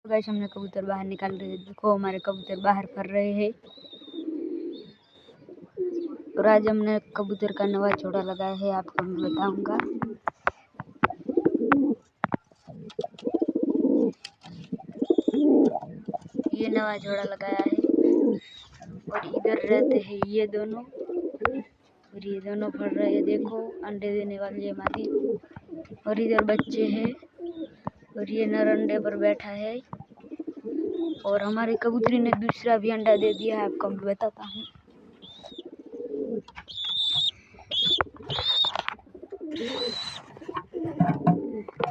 Guys हमने कबूतर बाहर निकाल रहे हैं। देखो हमारे कबूतर बाहर फर रहे हैं। और आज हमने कबूतर का नवा जोड़ा लगाया है, आपको मैं बताऊंगा। ये नवा जोड़ा लगाया है और इधर रहते हैं ये दोनों, और ये दोनों फर रहे हैं। देखो अंडे देने वाली है मादी, और इधर बच्चे हैं, और ये नर अंडे पर बैठा है। और हमारे कबूतरी ने दूसरा भी अंडा दे दिया है, आपको मैं बताता हूँ।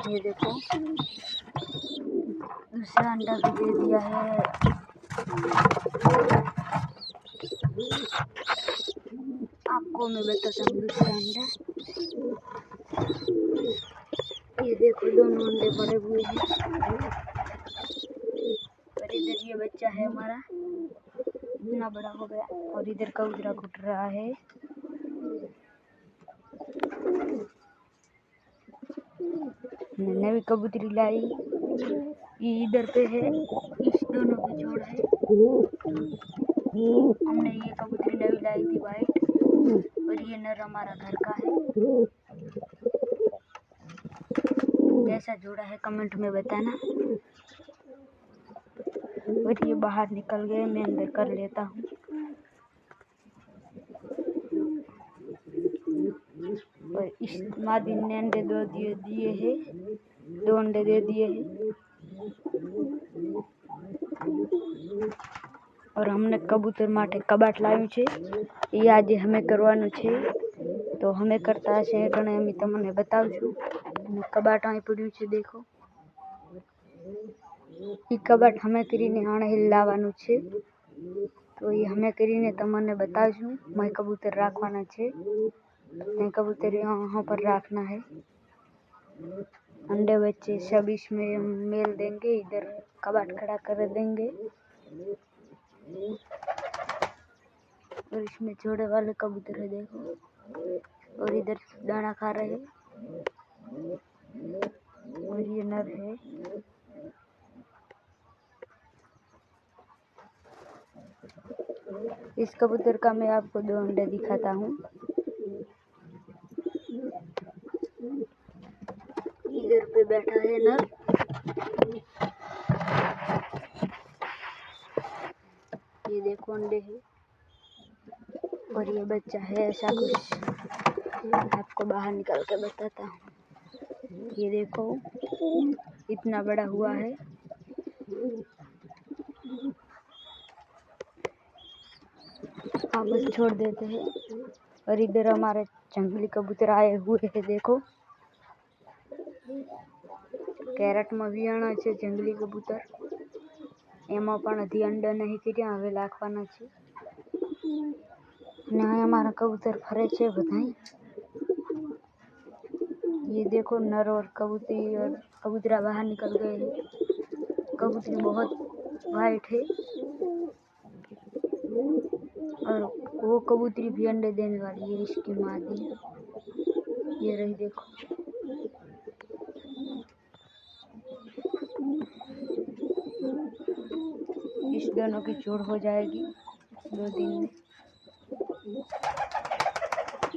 ये देखो दूसरा अंडा भी दे दिया है। आपको मैं बताता हूँ दूसरा अंडा। ये देखो दोनों अंडे पड़े हुए हैं, और इधर ये बच्चा है हमारा, इतना बड़ा हो गया। और इधर कबूतरा घुट रहा है। नवी कबूतरी लाई, ये इधर पे है, इस दोनों की जोड़ है। हमने ये कबूतरी नवी लाई थी वाइट, और ये नर हमारा घर का है। कैसा जोड़ा है कमेंट में बताना। और ये बाहर निकल गए, मैं अंदर कर लेता हूँ। और इस मादी ने अंडे दो दिए हैं, 2 अंडे दे दिए हैं। और हमने कबूतर माटे कबाट लाव्યું છે, એ આજે અમે કરવાનું છે। તો અમે કરતા હશે એટલે અમે તમને બતાવશું। અને કબાટ અહીં પડ્યું છે, દેખો એ કબાટ અમે કરીને આણે લાવવાનું છે। તો એ અમે કરીને તમને બતાવશું। मैं कबूतर રાખવાના છે, मैं कबूतर यहाँ पर रखना है। अंडे बच्चे सब इसमें मेल देंगे, इधर कबाट खड़ा कर देंगे। और इसमें छोड़े वाले कबूतर है, देखो, और इधर दाना खा रहे हैं। और ये नर है। इस कबूतर का मैं आपको 2 अंडे दिखाता हूँ। इधर पे बैठा है नर, ये देखो अंडे है, और ये बच्चा है। ऐसा कुछ आपको बाहर निकाल के बताता हूँ। ये देखो इतना बड़ा हुआ है। हाँ बस छोड़ देते हैं। और इधर हमारे जंगली कबूतर आए हुए हैं, देखो कैरेट में वियाणा છે जंगली कबूतर। એમાં પણ હજી અંડા નહીં કર્યા, હવે રાખવાના છે। ને हमारा कबूतर फरे છે બધાય। ये देखो नर और कबूतरी और कबूतरा बाहर निकल गए हैं। कबूतरी बहुत वाइट है, और वो कबूतरी भी अंडे देने वाली है, इसकी मादी। ये रही देखो। इस दोनों की जोड़ हो जाएगी 2 दिन में।